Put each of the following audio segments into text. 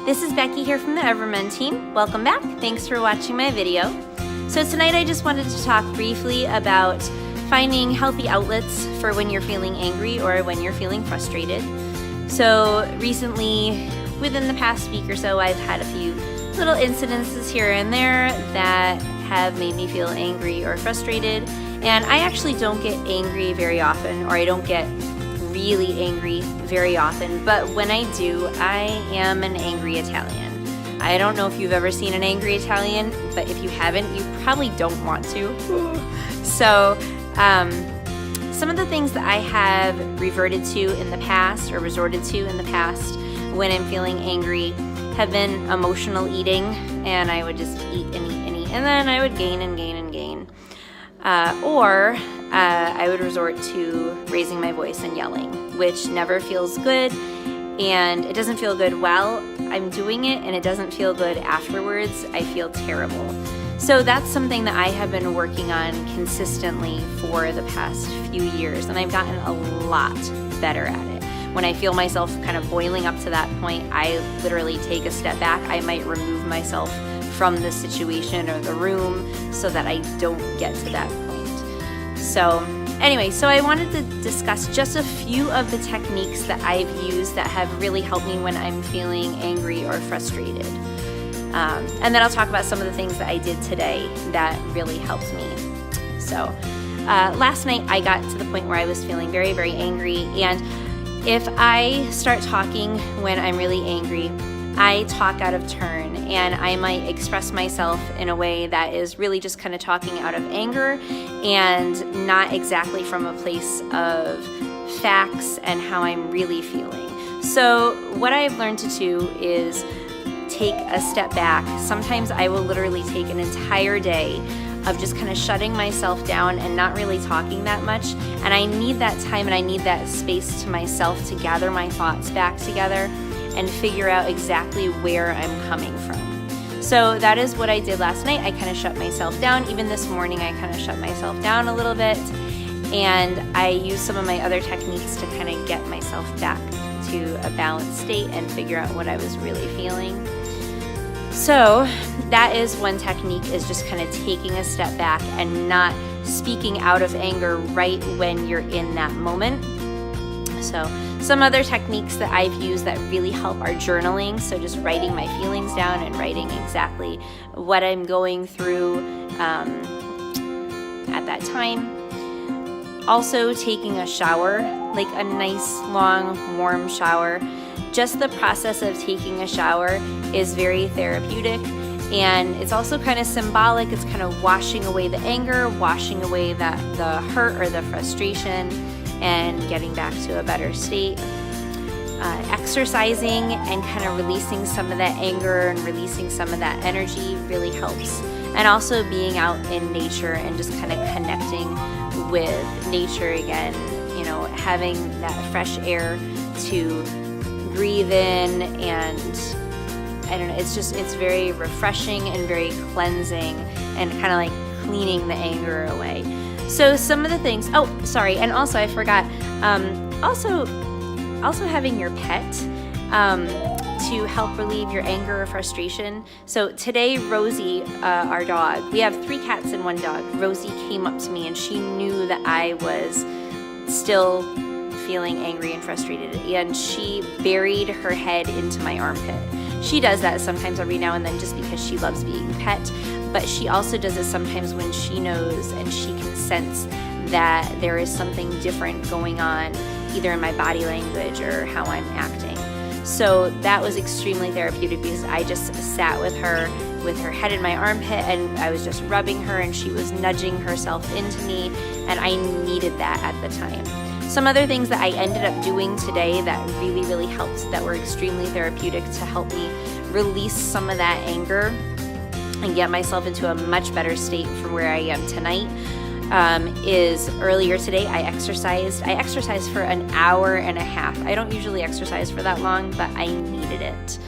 This is Becky here from the Evermend team. Welcome back. Thanks for watching my video. So tonight I just wanted to talk briefly about finding healthy outlets for when you're feeling angry or when you're feeling frustrated. So recently, within the past week or so, I've had a few little incidences here and there that have made me feel angry or frustrated. And I actually don't get angry very often, or I don't get really angry very often, but when I do, I am an angry Italian. I don't know if you've ever seen an angry Italian, but if you haven't, you probably don't want to. So some of the things that I have reverted to in the past, or resorted to in the past when I'm feeling angry, have been emotional eating, and I would just eat and eat and eat, and then I would gain and gain and gain. Or I would resort to raising my voice and yelling, which never feels good, and it doesn't feel good while I'm doing it, and it doesn't feel good afterwards. I feel terrible. So that's something that I have been working on consistently for the past few years, and I've gotten a lot better at it. When I feel myself kind of boiling up to that point, I literally take a step back. I might remove myself from the situation or the room so that I don't get to that point. So anyway, so I wanted to discuss just a few of the techniques that I've used that have really helped me when I'm feeling angry or frustrated. And then I'll talk about some of the things that I did today that really helped me. So last night I got to the point where I was feeling very, very angry, and if I start talking when I'm really angry, I talk out of turn, and I might express myself in a way that is really just kind of talking out of anger and not exactly from a place of facts and how I'm really feeling. So what I've learned to do is take a step back. Sometimes I will literally take an entire day of just kind of shutting myself down and not really talking that much. And I need that time and I need that space to myself to gather my thoughts back together and figure out exactly where I'm coming from. So that is what I did last night. I kind of shut myself down. Even this morning, I kind of shut myself down a little bit. And I used some of my other techniques to kind of get myself back to a balanced state and figure out what I was really feeling. So that is one technique, is just kind of taking a step back and not speaking out of anger right when you're in that moment. So some other techniques that I've used that really help are journaling. So just writing my feelings down and writing exactly what I'm going through at that time. Also taking a shower, like a nice, long, warm shower. Just the process of taking a shower is very therapeutic, and it's also kind of symbolic. It's kind of washing away the anger, washing away the hurt or the frustration, and getting back to a better state. Exercising and kind of releasing some of that anger and releasing some of that energy really helps. And also being out in nature and just kind of connecting with nature again, you know, having that fresh air to breathe in, and I don't know, it's very refreshing and very cleansing and kind of like cleaning the anger away. So some of the things, and also I forgot, also having your pet to help relieve your anger or frustration. So today, Rosie, our dog, we have 3 cats and 1 dog. Rosie came up to me and she knew that I was still feeling angry and frustrated, and she buried her head into my armpit. She does that sometimes every now and then just because she loves being pet, but she also does it sometimes when she knows and she can sense that there is something different going on, either in my body language or how I'm acting. So that was extremely therapeutic, because I just sat with her head in my armpit, and I was just rubbing her, and she was nudging herself into me, and I needed that at the time. Some other things that I ended up doing today that really, really helped, that were extremely therapeutic to help me release some of that anger and get myself into a much better state from where I am tonight, is earlier today I exercised. I exercised for an hour and a half. I don't usually exercise for that long, but I needed it.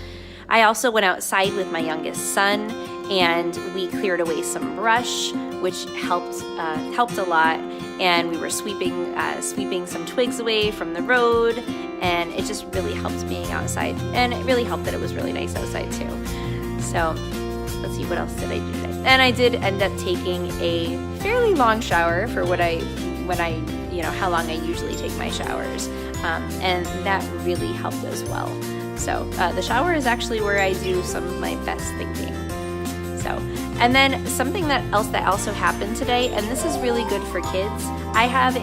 I also went outside with my youngest son, and we cleared away some brush. which helped a lot. And we were sweeping some twigs away from the road, and it just really helped being outside. And it really helped that it was really nice outside too. So let's see, what else did I do today? And I did end up taking a fairly long shower for how long I usually take my showers, and that really helped as well. So the shower is actually where I do some of my best thinking. So, and then something else that also happened today, and this is really good for kids. I have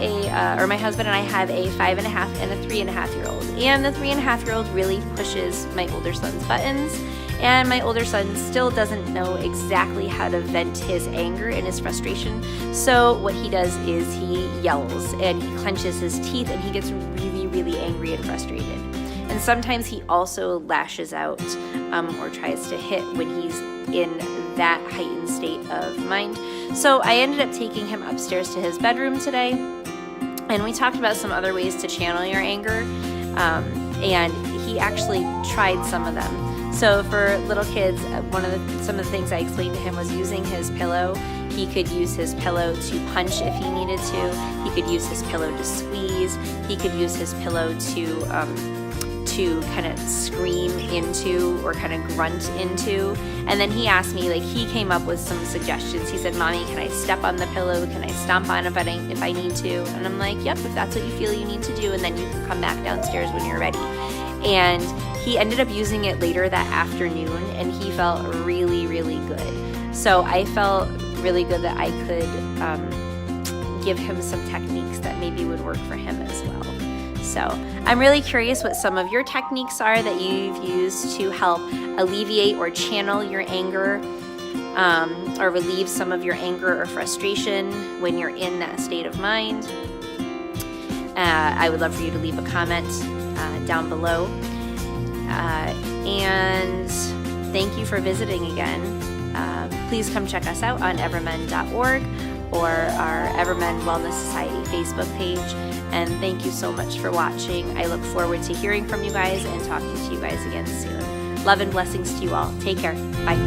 my husband and I have a 5.5 and a 3.5-year-old, and the 3.5-year-old really pushes my older son's buttons. And my older son still doesn't know exactly how to vent his anger and his frustration. So what he does is he yells and he clenches his teeth and he gets really, really angry and frustrated. And sometimes he also lashes out or tries to hit when he's in that heightened state of mind. So I ended up taking him upstairs to his bedroom today, and we talked about some other ways to channel your anger, and he actually tried some of them. So for little kids, some of the things I explained to him was using his pillow. He could use his pillow to punch if he needed to. He could use his pillow to squeeze. He could use his pillow to kind of scream into or kind of grunt into. And then he asked me, he came up with some suggestions. He said, "Mommy, can I step on the pillow? Can I stomp on it if I need to?" And I'm like, "Yep, if that's what you feel you need to do, and then you can come back downstairs when you're ready." And he ended up using it later that afternoon, and he felt really, really good. So I felt really good that I could give him some techniques that maybe would work for him as well. So I'm really curious what some of your techniques are that you've used to help alleviate or channel your anger, or relieve some of your anger or frustration when you're in that state of mind. I would love for you to leave a comment down below. And thank you for visiting again. Please come check us out on evermend.org or our Evermend Wellness Society Facebook page. And thank you so much for watching. I look forward to hearing from you guys and talking to you guys again soon. Love and blessings to you all. Take care. Bye.